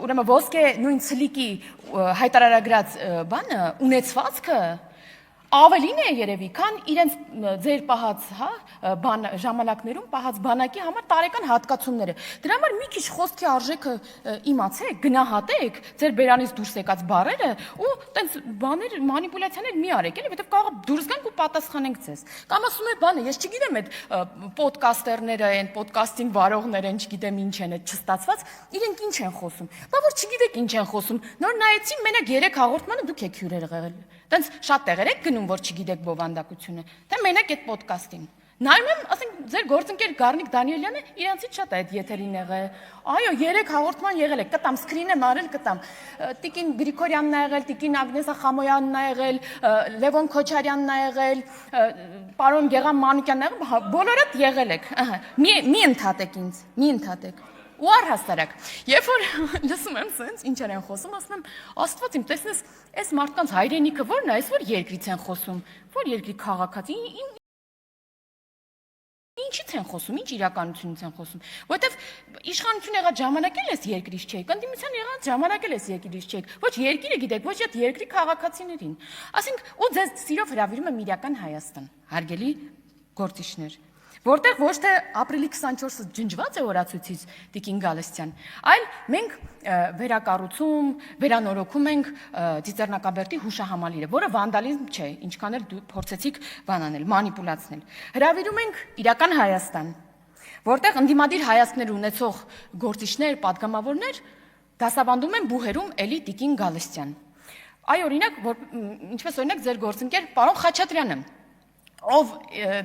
ուրեմն ոսկե նույն ցլիկի հայտարարագրած բանը ունեցվածքը ավելին է երևի, քան իրենց ձեր պահած, բան ժամանակներում պահած բանակի համար տարեկան հատկացումները։ Դրա համար մի քիչ խոսքի արժեքը իմացեք, գնահատեք ձեր բերանից դուրս եկած բառերը ու տենց բաներ, մանիպուլյացիաներ մի արեք, էլի, որովհետև կարող դուրս գանք ու պատասխանենք ձեզ։ Կամ ասում եք բանը, ես չգիտեմ այդ պոդքասթերները են, պոդքասթինգ վարողներ են, չգիտեմ ինչ են, այդ չստացված, իրենք ինչ են խոսում։ Բա որ չգիտեք ինչ են խոսում։ Նոր նայեցի մենակ 3 հաղորդմանը դուք եք հյուրեր եղել։ Տենց շատ տեղեր եք գնում, որ չգիտեք բովանդակությունը, թե մենակ այդ պոդքասթին։ Նայում եմ, ասենք, ձեր գործընկեր Գառնիկ Դանիելյանը իրանցից շատ է այդ եթերին եղել։ Այո, 3 հաղորդման եղել է, կտամ, սկրին եմ արել, կտամ։ Տիկին Գրիգորյանն ա եղել, տիկին Ագնեսա Խամոյանն ա եղել, Լևոն Քոչարյանն ա եղել, պարոն Գեղամ Մանուկյանն ա եղել, բոլորդ եղել եք։ Մի ընդհատեք ինձ, մի ընդհատեք։ Ու առհասարակ, երբ որ լսում եմ սենց, ինչեր են խոսում, ասում եմ, Աստված իմ, տեսնես, այս մարդկանց հայրենիքը ո՞րն է, այս որ երկրից են խոսում, որ երկրի քաղաքացի, ինչից են խոսում, ինչ իրականությունից են խոսում, որովհետև իշխանություն եղած ժամանակ էլ էս երկրից չեք, ընդդիմության եղած ժամանակ էլ էս երկրից չեք, ոչ երկիրը գիտեք, ոչ այդ երկրի քաղաքացիներին, ասենք, ու ձեզ սիրով հրավիրում եմ իրական Հայաստան, հարգելի գործիչներ, որտեղ ոչ թե ապրիլի 24-ը ջնջված է օրացույցից Տիկին Գալստյան, այլ մենք վերակառուցում, վերանորոգում ենք Ծիծեռնակաբերդի հուշահամալիրը, որը վանդալիզմ չէ, ինչքան էլ դու փորձեցիք բանանել, մանիպուլացնել։ Հրավիրում ենք իրական Հայաստան, որտեղ ընդդիմադիր հայացքներ ունեցող գործիչներ, պատգամավորներ դասավանդում են բուհերում էլի Տիկին Գալստյան։ Այ օրինակ, ինչպես օրինակ ձեր գործընկեր պարոն Խաչատրյանը, ով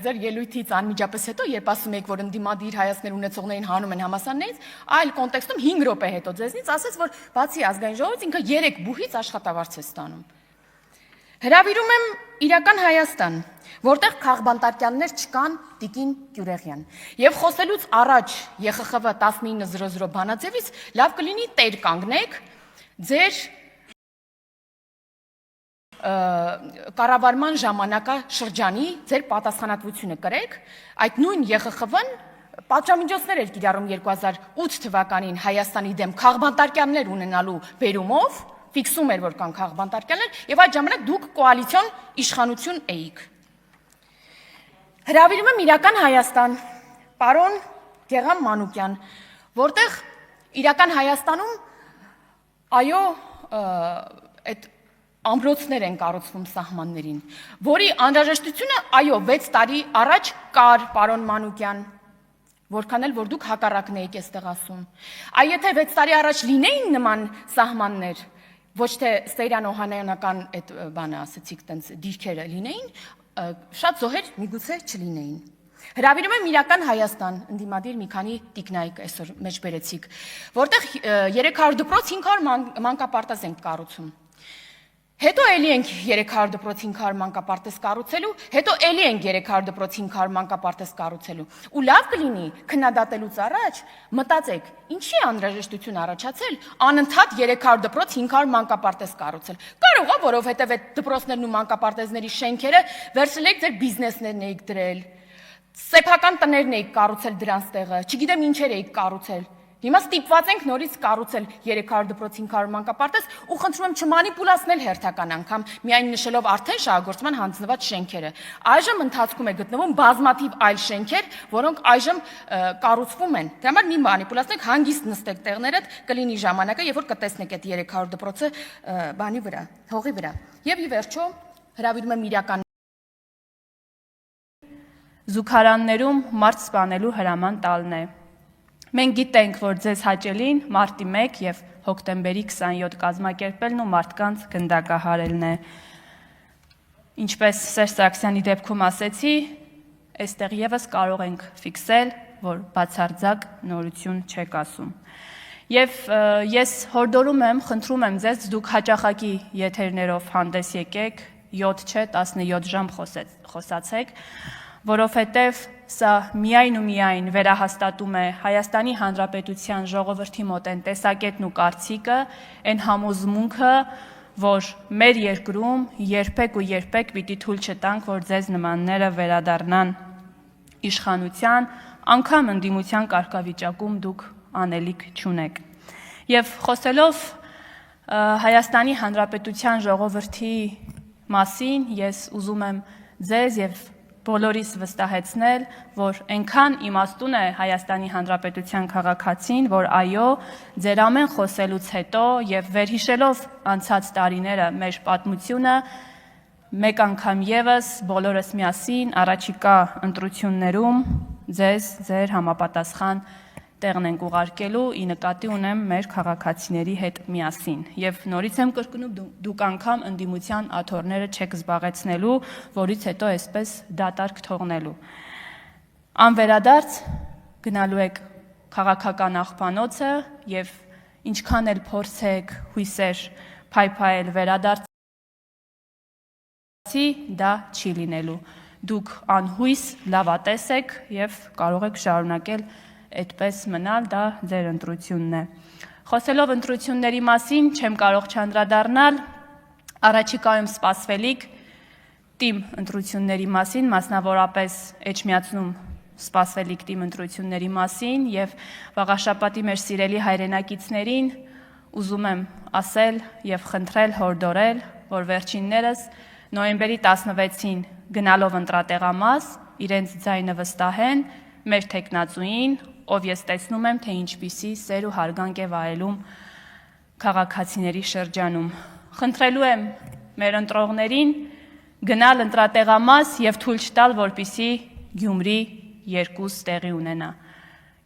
ձեր ելույթից անմիջապես հետո, երբ ասում եք, որ ընդդիմադիր հայացքներ ունեցողներին հանում են համալսարաններից, այլ կոնտեքստում 5 րոպե հետո ձեզնից ասեց, որ բացի ազգային ժողովից ինքը 3 բուհից աշխատավարձ է ստանում։ Հրավիրում եմ իրական Հայաստան, որտեղ քաղբանտարկյաններ չկան Տիկին Գյուրեղյան։ Եվ խոսելուց առաջ ԵԽԽՎ 1900 բանաձևից լավ կլինի տեր կանգնեք ձեր կառավարման ժամանակաշրջանի ձեր պատասխանատվությունը կրեք, այդ նույն ԵԽԽՎ-ն պատժամիջոցներ էր կիրառում 2008 թվականին Հայաստանի դեմ քաղբանտարկյաններ ունենալու բերումով, ֆիքսում էր, որ կան քաղբանտարկյաններ, եւ այդ ժամանակ դուք կոալիցիոն իշխանություն էիք։ Հրավիրում եմ իրական Հայաստան, պարոն Գեղամ Մանուկյան, որտեղ իրական Հայաստանում, այո, այդ ամրոցներ են կառուցվում սահմաններին, որի անհրաժեշտությունը, այո, 6 տարի առաջ կար, պարոն Մանուկյան, որքան էլ որ դուք հակառակն եք այստեղ ասում։ Այ եթե 6 տարի առաջ լինեին նման սահմաններ, ոչ թե Սեյրան Օհանյանական այդ բանը ասեցիք, տենց դիրքերը լինեին, շատ զոհեր միգուցե չլինեին։ Հրավիրում եմ իրական Հայաստան, ընդդիմադիր մի քանի տիկնայք այսօր մեջ բերեցիք, որտեղ 300 դպրոց 500 մանկապարտեզ ենք կառուցում։ Հետո էլի ենք 300 դպրոց 500 մանկապարտեզ կառուցելու, հետո էլի ենք 300 դպրոց 500 մանկապարտեզ կառուցելու։ Ու լավ կլինի քննադատելուց առաջ մտածեք, ինչի անհրաժեշտություն առաջացել անընդհատ 300 դպրոց 500 մանկապարտեզ կառուցել։ Կարող է, որովհետև այդ դպրոցներն ու մանկապարտեզների շենքերը վերցրել եք ձեր բիզնեսներն եք դրել, սեփական տներն եք կառուցել դրանց տեղը, չգիտեմ ինչեր եք կառուցել։ Հիմա ստիպված ենք նորից կառուցել 300 դպրոց 500 մանկապարտեզ ու խնդրում եմ չմանիպուլացնել հերթական անգամ, միայն նշելով արդեն շահագործման հանձնված շենքերը։ Այժմ ընթացքում է գտնվում բազմաթիվ այլ շենքեր, որոնք այժմ կառուցվում են։ Դրա համար մի մանիպուլացնեք, հանգիստ նստեք տեղներդ, կլինի ժամանակը, երբ որ կտեսնեք այդ 300 դպրոցը բանի վրա, հողի վրա։ Եվ ի վերջո հրավիրում եմ իրական Զուգարաններում մարդ սպանելու հրաման տալն է։ Մենք գիտենք, որ ձեզ հաճելին մարտի 1 և հոկտեմբերի 27 կազմակերպելն ու մարդկանց գնդակահարելն է։ Ինչպես Սերժ Սարգսյանի դեպքում ասեցի, այստեղ ևս կարող ենք ֆիքսել, որ բացարձակ նորություն չեք ասում։ Եվ ես հորդորում եմ, խնդրում եմ ձեզ, դուք հաճախակի եթերներով հանդես եկեք, 7 չէ, 17 ժամ խոսացեք, որովհետև սա միայն ու միայն վերահաստատում է Հայաստանի Հանրապետության ժողովրդի մոտ այն տեսակետն ու կարծիքը, այն համոզմունքը, որ մեր երկրում երբեք ու երբեք պիտի թույլ չտանք, որ ձեզ նմանները վերադառնան իշխանության, անգամ ընդդիմության կարգավիճակում դուք անելիք չունեք։ Եվ խոսելով Հայաստանի Հանրապետության ժողովրդի մասին, ես ուզում եմ ձեզ եւ բոլորիս վստահեցնել, որ այնքան իմաստուն է Հայաստանի Հանրապետության քաղաքացին, որ այո, ձեր ամեն խոսելուց հետո եւ վերհիշելով անցած տարիները մեր պատմությունը, մեկ անգամ եւս բոլորս միասին առաջիկա ընտրություններում ձեզ ձեր համապատասխան տեղն ենք ուղարկելու, ի նկատի ունեմ մեր քաղաքացիների հետ միասին։ Եվ նորից եմ կրկնում, դուք անգամ ընդդիմության աթոռները չեք զբաղեցնելու, որից հետո այսպես դատարկ թողնելու։ Անվերադարձ գնալու եք քաղաքական աղբանոցը եւ ինչքան էլ փորձեք հույսեր փայփայել վերադարձի, դա չի լինելու։ Դուք անհույս լավատես եք եւ կարող եք շարունակել այդպես մնալ, դա ձեր ընտրությունն է։ Խոսելով ընտրությունների մասին, չեմ կարող չանդրադառնալ առաջիկայում սպասվելիք թիմ ընտրությունների մասին, մասնավորապես Էջմիածնում սպասվելիք թիմ ընտրությունների մասին եւ վաղաշաբաթի մեր սիրելի հայրենակիցներին ուզում եմ ասել եւ խնդրել հորդորել, որ վերջիններս նոյեմբերի 16-ին գնալով ընտրատեղամաս իրենց ձայնը վստահեն մեր թեկնածուին, ով ես տեսնում եմ, թե ինչպիսի սեր ու հարգանք է վայելում քաղաքացիների շրջանում։ Խնդրելու եմ մեր ընտրողներին գնալ ընտրատեղամաս եւ թույլ չտալ, որպիսի Գյումրի 2 տեղի ունենա։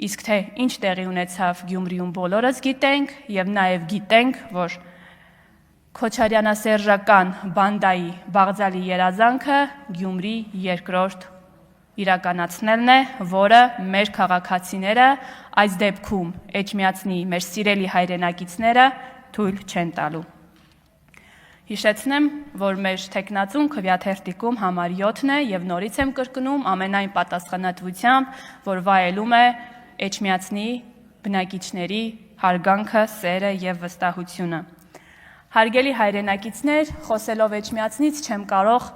Իսկ թե ինչ տեղի ունեցավ Գյումրիում բոլորս գիտենք եւ նաեւ գիտենք, որ Քոչարյանասերժական բանդայի Բաղձալի երազանքը Գյումրի 2-րդ իրականացնելն է, որը մեր քաղաքացիները այս դեպքում Էջմիածնի մեր սիրելի հայրենակիցները թույլ չեն տալու։ Հիշեցնեմ, որ մեր թեկնածուն քվեաթերթիկում համար 7-ն է եւ նորից եմ կրկնում ամենայն պատասխանատվությամբ, որ վայելում է Էջմիածնի բնակիչների հարգանքը, սերը եւ վստահությունը։ Հարգելի հայրենակիցներ, խոսելով Էջմիածնից չեմ կարող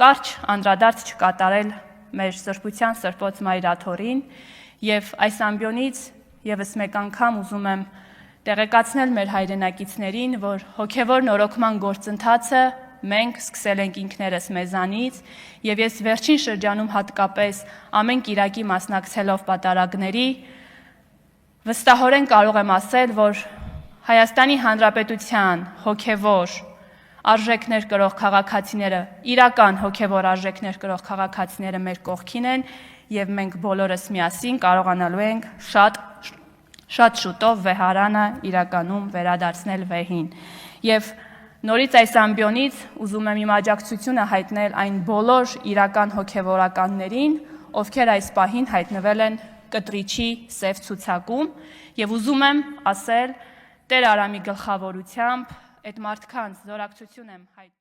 կարճ անդրադարձ չկատարել մեր սրբության սրբոց մայրաթորին եւ այս ամբիոնից եւս մեկ անգամ ուզում եմ տեղեկացնել մեր հայրենակիցներին, որ հոգեվոր նորոգման գործընթացը մենք սկսել ենք ինքներս մեզանից եւ ես վերջին շրջանում հատկապես ամեն կիրակի մասնակցելով պատարագների վստահորեն կարող եմ ասել, որ Հայաստանի Հանրապետության հոգեվոր արժեքներ կրող քաղաքացիները, իրական հոգեվոր արժեքներ կրող քաղաքացիները մեր կողքին են եւ մենք բոլորս միասին կարողանալու ենք շատ շուտով վեհարանը իրականում վերադարձնել վեհին։ Եվ նորից այս ամբիոնից ուզում եմ իմ աջակցությունը հայտնել այն բոլոր իրական հոգեվորականներին, ովքեր այս պահին հայտնվել են կտրիչի սև ցուցակում եւ ուզում եմ ասել Տեր Արամի գլխավորությամբ այդ մարդկանց զորակցություն եմ հայտնել։